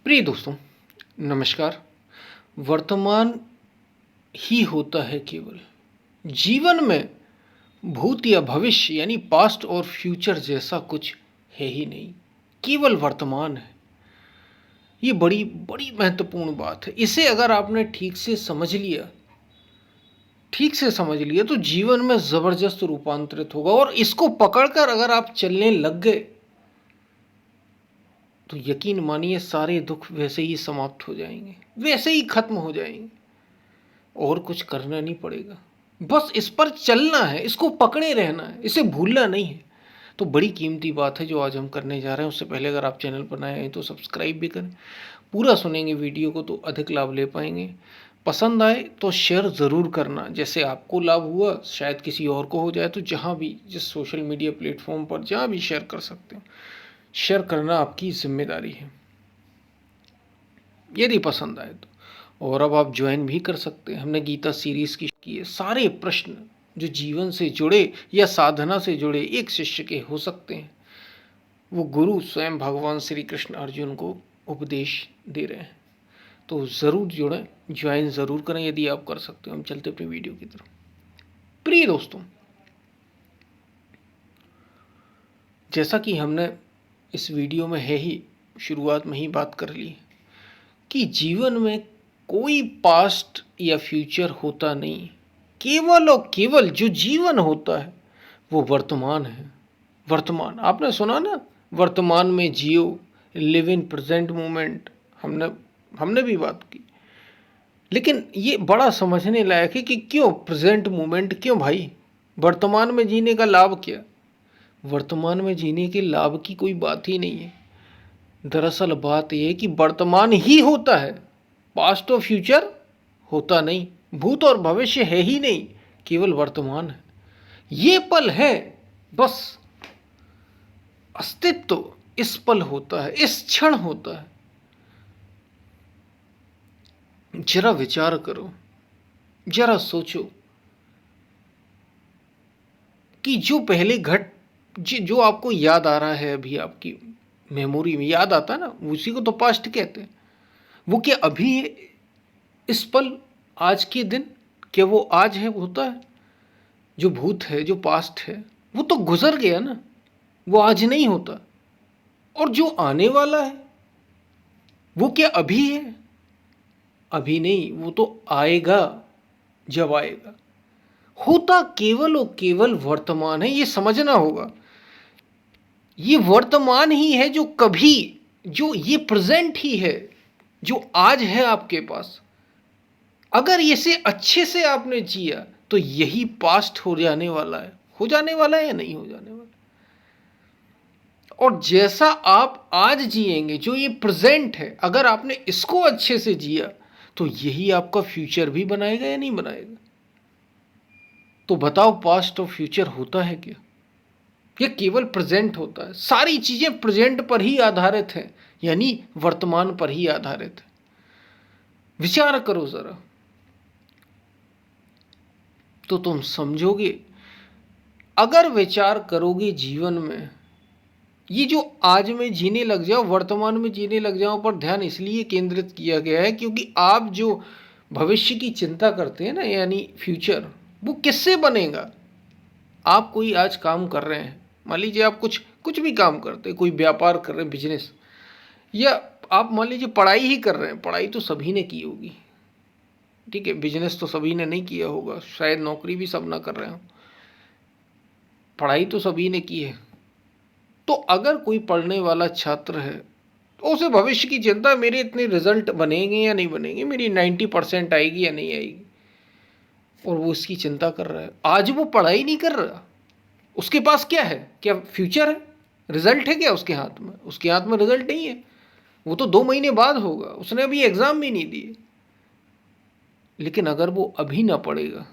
प्रिय दोस्तों, नमस्कार। वर्तमान ही होता है केवल। जीवन में भूत या भविष्य यानी पास्ट और फ्यूचर जैसा कुछ है ही नहीं, केवल वर्तमान है। ये बड़ी बड़ी महत्वपूर्ण बात है। इसे अगर आपने ठीक से समझ लिया तो जीवन में ज़बरदस्त रूपांतरित होगा, और इसको पकड़कर अगर आप चलने लग गए तो यकीन मानिए सारे दुख वैसे ही समाप्त हो जाएंगे, वैसे ही खत्म हो जाएंगे, और कुछ करना नहीं पड़ेगा। बस इस पर चलना है, इसको पकड़े रहना है, इसे भूलना नहीं है। तो बड़ी कीमती बात है जो आज हम करने जा रहे हैं। उससे पहले अगर आप चैनल पर नए हैं तो सब्सक्राइब भी करें। पूरा सुनेंगे वीडियो को तो अधिक लाभ ले पाएंगे। पसंद आए तो शेयर ज़रूर करना, जैसे आपको लाभ हुआ शायद किसी और को हो जाए। तो जहाँ भी, जिस सोशल मीडिया प्लेटफॉर्म पर जहाँ भी शेयर कर सकते हो, शेयर करना आपकी जिम्मेदारी है यदि पसंद आए तो। और अब आप ज्वाइन भी कर सकते हैं। हमने गीता सीरीज़ की सारे प्रश्न जो जीवन से जुड़े या साधना से जुड़े एक शिष्य के हो सकते हैं, वो गुरु स्वयं भगवान श्री कृष्ण अर्जुन को उपदेश दे रहे हैं। तो ज़रूर जुड़ें, ज्वाइन ज़रूर करें यदि आप कर सकते हो। हम चलते अपनी वीडियो की तरफ। प्रिय दोस्तों, जैसा कि हमने इस वीडियो में है ही शुरुआत में ही बात कर ली कि जीवन में कोई पास्ट या फ्यूचर होता नहीं। केवल और केवल जो जीवन होता है वो वर्तमान है। वर्तमान, आपने सुना ना, वर्तमान में जियो, लिव इन प्रेजेंट मोमेंट। हमने भी बात की। लेकिन ये बड़ा समझने लायक है कि क्यों प्रेजेंट मोमेंट, क्यों भाई? वर्तमान में जीने का लाभ क्या? वर्तमान में जीने के लाभ की कोई बात ही नहीं है। दरअसल बात यह है कि वर्तमान ही होता है, पास्ट और फ्यूचर होता नहीं, भूत और भविष्य है ही नहीं, केवल वर्तमान है। ये पल है, बस अस्तित्व इस पल होता है, इस क्षण होता है। जरा विचार करो, जरा सोचो कि जो पहले जो आपको याद आ रहा है, अभी आपकी मेमोरी में याद आता है ना, उसी को तो पास्ट कहते हैं। वो क्या अभी है? इस पल, आज के दिन, क्या वो आज है, होता है? जो भूत है, जो पास्ट है, वो तो गुजर गया ना, वो आज नहीं होता। और जो आने वाला है वो क्या अभी है? अभी नहीं, वो तो आएगा, जब आएगा। होता केवल और केवल वर्तमान है, ये समझना होगा। ये वर्तमान ही है जो कभी, जो ये प्रेजेंट ही है जो आज है आपके पास। अगर इसे अच्छे से आपने जिया तो यही पास्ट हो जाने वाला है। हो जाने वाला है या नहीं हो जाने वाला? और जैसा आप आज जिएंगे, जो ये प्रेजेंट है, अगर आपने इसको अच्छे से जिया तो यही आपका फ्यूचर भी बनाएगा या नहीं बनाएगा? तो बताओ, पास्ट और फ्यूचर होता है क्या? ये केवल प्रेजेंट होता है। सारी चीजें प्रेजेंट पर ही आधारित हैं, यानी वर्तमान पर ही आधारित है। विचार करो जरा, तो तुम समझोगे। अगर विचार करोगे जीवन में, ये जो आज में जीने लग जाओ, वर्तमान में जीने लग जाओ पर ध्यान इसलिए केंद्रित किया गया है क्योंकि आप जो भविष्य की चिंता करते हैं ना, यानी फ्यूचर, वो किससे बनेगा? आप कोई आज काम कर रहे हैं, मान लीजिए आप कुछ कुछ भी काम करते हैं, कोई व्यापार कर रहे हैं, बिजनेस, या आप मान लीजिए पढ़ाई ही कर रहे हैं। पढ़ाई तो सभी ने की होगी, ठीक है, बिजनेस तो सभी ने नहीं किया होगा, शायद नौकरी भी सब ना कर रहे हो, पढ़ाई तो सभी ने की है। तो अगर कोई पढ़ने वाला छात्र है तो उसे भविष्य की चिंता, मेरे इतने रिजल्ट बनेंगे या नहीं बनेंगे, मेरी 90% आएगी या नहीं आएगी, और वो इसकी चिंता कर रहा है। आज वो पढ़ाई नहीं कर रहा, उसके पास क्या है? क्या फ्यूचर है? रिजल्ट है क्या उसके हाथ में? उसके हाथ में रिजल्ट नहीं है, वो तो 2 महीने बाद होगा, उसने अभी एग्जाम भी नहीं दिए। लेकिन अगर वो अभी ना पढ़ेगा,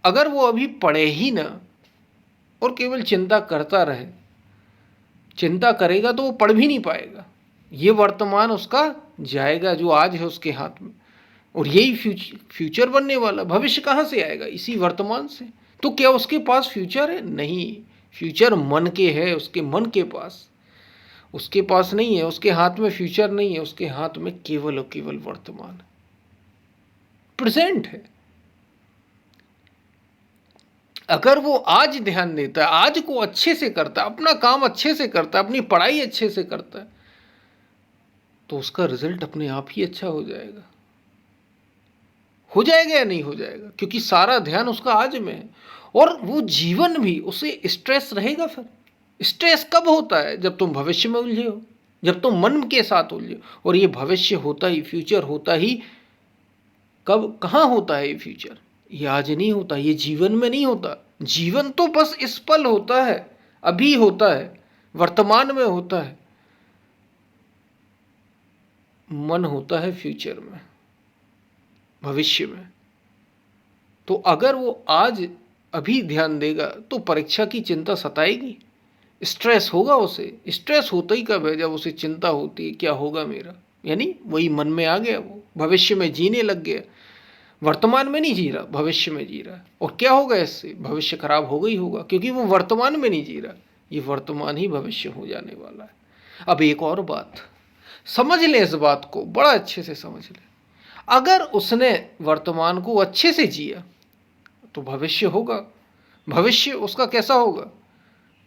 अगर वो अभी पढ़े ही ना और केवल चिंता करता रहे, चिंता करेगा तो वो पढ़ भी नहीं पाएगा। ये वर्तमान उसका जाएगा जो आज है उसके हाथ में, और यही फ्यूचर बनने वाला। भविष्य कहाँ से आएगा? इसी वर्तमान से। तो क्या उसके पास फ्यूचर है? नहीं, फ्यूचर मन के है, उसके मन के पास। उसके पास नहीं है, उसके हाथ में फ्यूचर नहीं है, उसके हाथ में केवल और केवल वर्तमान है, प्रेजेंट है। अगर वो आज ध्यान देता है, आज को अच्छे से करता है, अपना काम अच्छे से करता है, अपनी पढ़ाई अच्छे से करता है, तो उसका रिजल्ट अपने आप ही अच्छा हो जाएगा। हो जाएगा या नहीं हो जाएगा? क्योंकि सारा ध्यान उसका आज में है। और वो जीवन भी उसे स्ट्रेस रहेगा। फिर स्ट्रेस कब होता है? जब तुम भविष्य में उलझे हो, जब तुम मन के साथ उलझे हो। और ये भविष्य होता ही, फ्यूचर होता ही कब, कहाँ होता है ये फ्यूचर? ये आज नहीं होता, ये जीवन में नहीं होता। जीवन तो बस इस पल होता है, अभी होता है, वर्तमान में होता है। मन होता है फ्यूचर में, भविष्य में। तो अगर वो आज अभी ध्यान देगा तो परीक्षा की चिंता सताएगी, स्ट्रेस होगा उसे। स्ट्रेस होता ही कब है? जब उसे चिंता होती है क्या होगा मेरा, यानी वही मन में आ गया, वो भविष्य में जीने लग गया। वर्तमान में नहीं जी रहा, भविष्य में जी रहा है। और क्या होगा इससे? भविष्य खराब होगा ही होगा, क्योंकि वो वर्तमान में नहीं जी रहा। ये वर्तमान ही भविष्य हो जाने वाला है। अब एक और बात समझ ले, इस बात को बड़ा अच्छे से समझ ले। अगर उसने वर्तमान को अच्छे से जिया तो भविष्य होगा। भविष्य उसका कैसा होगा?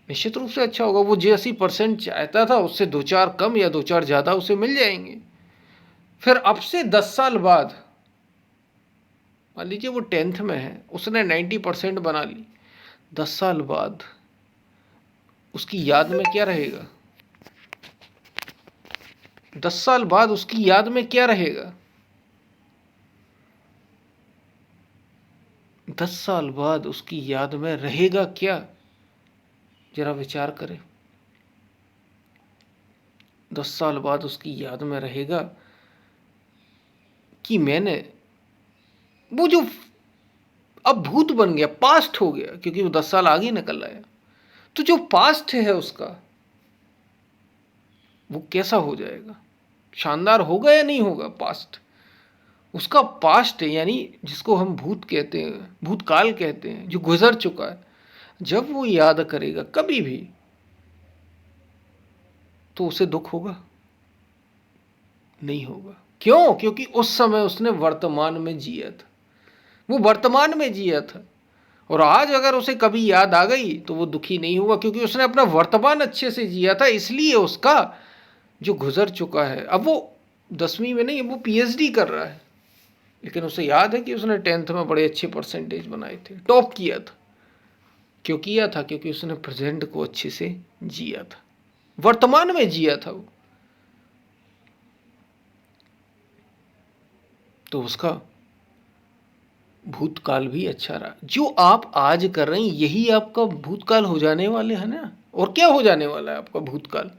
निश्चित रूप से अच्छा होगा। वो जैसी परसेंट चाहता था उससे 2-4 कम या 2-4 ज़्यादा उसे मिल जाएंगे। फिर अब से 10 साल बाद, मान लीजिए वो 10th में है, उसने 90% बना ली, 10 साल बाद उसकी याद में क्या रहेगा? 10 साल बाद उसकी याद में क्या रहेगा? 10 साल बाद उसकी याद में रहेगा क्या? जरा विचार करें। 10 साल बाद उसकी याद में रहेगा कि मैंने वो जो अब भूत बन गया, पास्ट हो गया, क्योंकि वो 10 साल आगे निकल आया। तो जो पास्ट है उसका, वो कैसा हो जाएगा? शानदार होगा या नहीं होगा? पास्ट उसका पास्ट है, यानी जिसको हम भूत कहते हैं, भूतकाल कहते हैं, जो गुजर चुका है। जब वो याद करेगा कभी भी तो उसे दुख होगा? नहीं होगा। क्यों? क्योंकि उस समय उसने वर्तमान में जिया था, वो वर्तमान में जिया था। और आज अगर उसे कभी याद आ गई तो वो दुखी नहीं होगा, क्योंकि उसने अपना वर्तमान अच्छे से जिया था। इसलिए उसका जो गुजर चुका है, अब वो 10वीं में नहीं, वो पीएचडी कर रहा है, लेकिन उसे याद है कि उसने 10th में बड़े अच्छे परसेंटेज बनाए थे, टॉप किया था। क्यों किया था? क्योंकि उसने प्रेजेंट को अच्छे से जिया था, वर्तमान में जिया था वो। तो उसका भूतकाल भी अच्छा रहा। जो आप आज कर रहे हैं यही आपका भूतकाल हो जाने वाले है ना। और क्या हो जाने वाला है आपका भूतकाल?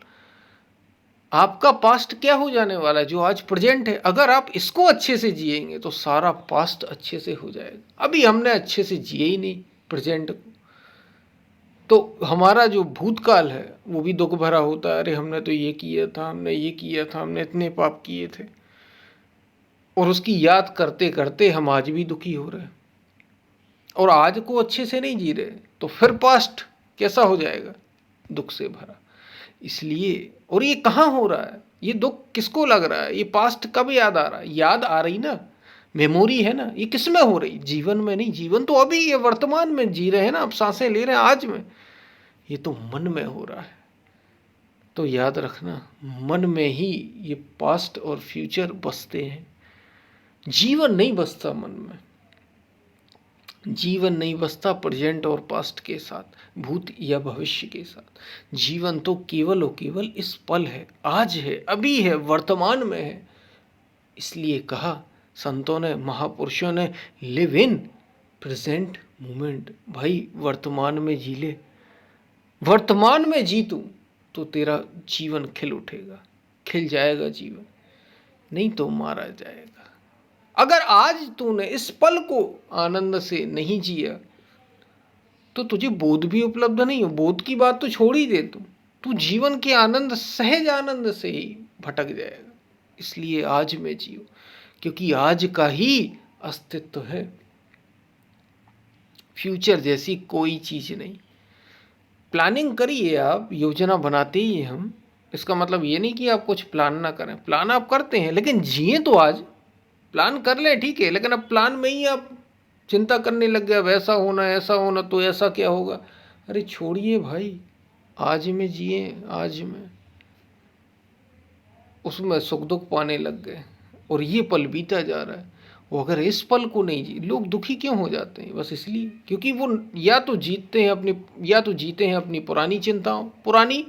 आपका पास्ट क्या हो जाने वाला है? जो आज प्रेजेंट है, अगर आप इसको अच्छे से जिएंगे तो सारा पास्ट अच्छे से हो जाएगा। अभी हमने अच्छे से जिए ही नहीं प्रेजेंट को, तो हमारा जो भूतकाल है वो भी दुख भरा होता है। अरे हमने तो ये किया था, हमने ये किया था, हमने इतने पाप किए थे। और उसकी याद करते करते हम आज भी दुखी हो रहे हैं और आज को अच्छे से नहीं जी रहे, तो फिर पास्ट कैसा हो जाएगा? दुख से भरा। इसलिए, और ये कहाँ हो रहा है? ये दुख किसको लग रहा है? ये पास्ट कब याद आ रहा है? याद आ रही ना, मेमोरी है ना। ये किस में हो रही? जीवन में नहीं। जीवन तो अभी ये वर्तमान में जी रहे हैं ना, अब सांसें ले रहे हैं आज में। ये तो मन में हो रहा है। तो याद रखना, मन में ही ये पास्ट और फ्यूचर बसते हैं। जीवन नहीं बसता मन में। जीवन नहीं बसता प्रेजेंट और पास्ट के साथ, भूत या भविष्य के साथ। जीवन तो केवल और केवल इस पल है, आज है, अभी है, वर्तमान में है। इसलिए कहा संतों ने, महापुरुषों ने, लिव इन प्रेजेंट मोमेंट। भाई वर्तमान में जी ले। वर्तमान में जी तू तो तेरा जीवन खिल उठेगा, खिल जाएगा जीवन, नहीं तो मारा जाएगा। अगर आज तूने इस पल को आनंद से नहीं जिया तो तुझे बोध भी उपलब्ध नहीं हो। बोध की बात तो छोड़ ही दे, तू जीवन के आनंद, सहज आनंद से ही भटक जाएगा। इसलिए आज में जियो, क्योंकि आज का ही अस्तित्व है। फ्यूचर जैसी कोई चीज नहीं। प्लानिंग करिए आप, योजना बनाते ही हम, इसका मतलब ये नहीं कि आप कुछ प्लान ना करें, प्लान आप करते हैं, लेकिन जिए तो आज। प्लान कर लें ठीक है, लेकिन अब प्लान में ही आप चिंता करने लग गया, वैसा होना ऐसा होना तो ऐसा क्या होगा। अरे छोड़िए भाई, आज में जिए, आज में, उसमें सुख दुख पाने लग गए और ये पल बीता जा रहा है। वो अगर इस पल को नहीं जी, लोग दुखी क्यों हो जाते हैं? बस इसलिए क्योंकि वो या तो जीते हैं अपनी पुरानी चिंताओं, पुरानी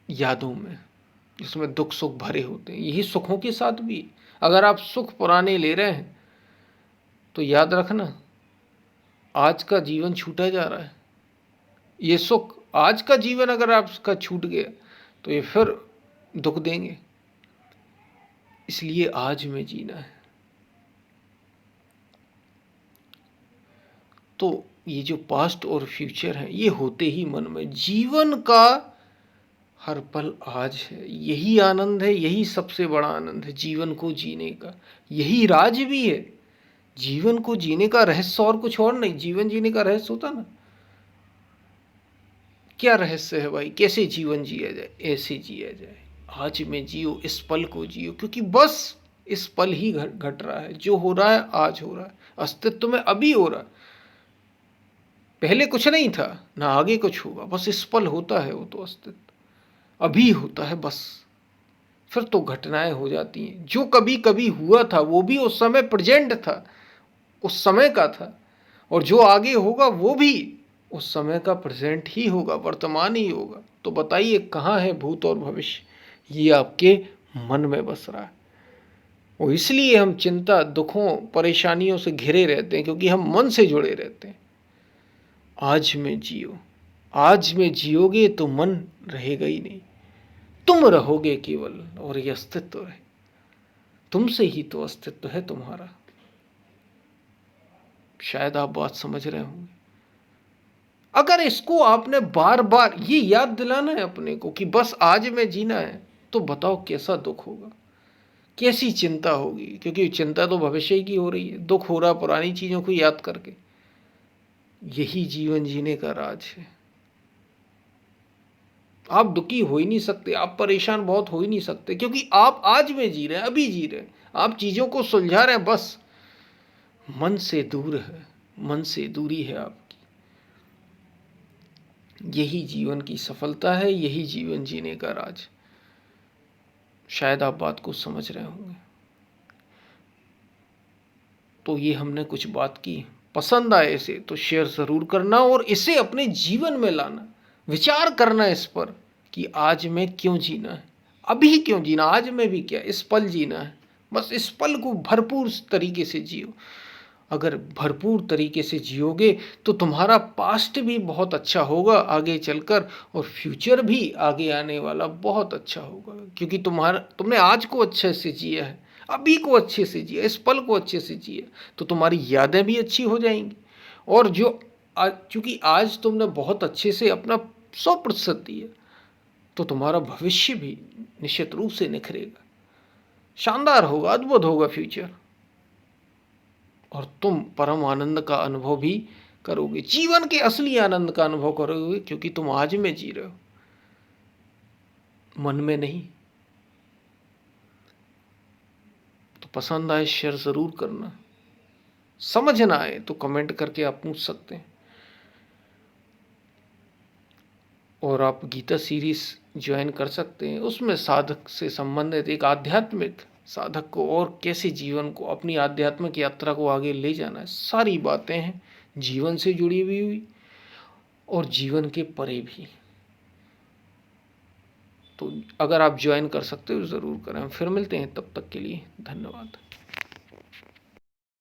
यादों में, जिसमें दुख सुख भरे होते हैं। यही सुखों के साथ भी, अगर आप सुख पुराने ले रहे हैं तो याद रखना, आज का जीवन छूटा जा रहा है। ये सुख, आज का जीवन अगर आपका छूट गया तो ये फिर दुख देंगे। इसलिए आज में जीना है। तो ये जो पास्ट और फ्यूचर है, ये होते ही मन में। जीवन का हर पल आज है, यही आनंद है, यही सबसे बड़ा आनंद है जीवन को जीने का। यही राज भी है जीवन को जीने का रहस्य, और कुछ और नहीं। जीवन जीने का रहस्य होता ना, क्या रहस्य है भाई? कैसे जीवन जिया जाए? ऐसे जिया जाए, आज में जियो, इस पल को जियो, क्योंकि बस इस पल ही घट रहा है। जो हो रहा है आज हो रहा है, अस्तित्व में अभी हो रहा है। पहले कुछ नहीं था, ना आगे कुछ होगा, बस इस पल होता है। वो तो अस्तित्व अभी होता है बस। फिर तो घटनाएं हो जाती हैं। जो कभी कभी हुआ था वो भी उस समय प्रेजेंट था, उस समय का था, और जो आगे होगा वो भी उस समय का प्रेजेंट ही होगा, वर्तमान ही होगा। तो बताइए कहाँ है भूत और भविष्य? ये आपके मन में बस रहा है। और इसलिए हम चिंता, दुखों, परेशानियों से घिरे रहते हैं, क्योंकि हम मन से जुड़े रहते हैं। आज में जियो, आज में जियोगे तो मन रहेगा ही नहीं, तुम रहोगे केवल, और ये अस्तित्व है, तुमसे ही तो अस्तित्व है तुम्हारा। शायद आप बात समझ रहे होंगे। अगर इसको आपने बार बार ये याद दिलाना है अपने को कि बस आज में जीना है, तो बताओ कैसा दुख होगा, कैसी चिंता होगी। क्योंकि चिंता तो भविष्य की हो रही है, दुख हो रहा पुरानी चीजों को याद करके। यही जीवन जीने का राज है। आप दुखी हो ही नहीं सकते, आप परेशान बहुत हो ही नहीं सकते, क्योंकि आप आज में जी रहे हैं, अभी जी रहे हैं। आप चीजों को सुलझा रहे हैं, बस मन से दूर है, मन से दूरी है आपकी। यही जीवन की सफलता है, यही जीवन जीने का राज। शायद आप बात को समझ रहे होंगे। तो ये हमने कुछ बात की, पसंद आए इसे तो शेयर ज़रूर करना, और इसे अपने जीवन में लाना, विचार करना इस पर कि आज में क्यों जीना है, अभी क्यों जीना, आज में भी क्या, इस पल जीना है। बस इस पल को भरपूर तरीके से जियो। अगर भरपूर तरीके से जियोगे तो तुम्हारा पास्ट भी बहुत अच्छा होगा आगे चलकर, और फ्यूचर भी आगे आने वाला बहुत अच्छा होगा, क्योंकि तुमने आज को अच्छे से जिया है, अभी को अच्छे से जिया, इस पल को अच्छे से जिया, तो तुम्हारी यादें भी अच्छी हो जाएंगी। और चूंकि आज तुमने बहुत अच्छे से अपना 100% दिया, तो तुम्हारा भविष्य भी निश्चित रूप से निखरेगा, शानदार होगा, अद्भुत होगा फ्यूचर। और तुम परम आनंद का अनुभव भी करोगे, जीवन के असली आनंद का अनुभव करोगे, क्योंकि तुम आज में जी रहे हो, मन में नहीं। तो पसंद आए शेयर ज़रूर करना, समझ ना आए तो कमेंट करके आप पूछ सकते हैं। और आप गीता सीरीज ज्वाइन कर सकते हैं, उसमें साधक से संबंधित एक आध्यात्मिक साधक को और कैसे जीवन को, अपनी आध्यात्मिक यात्रा को आगे ले जाना है, सारी बातें हैं जीवन से जुड़ी हुई और जीवन के परे भी। तो अगर आप ज्वाइन कर सकते हो ज़रूर करें। फिर मिलते हैं, तब तक के लिए धन्यवाद।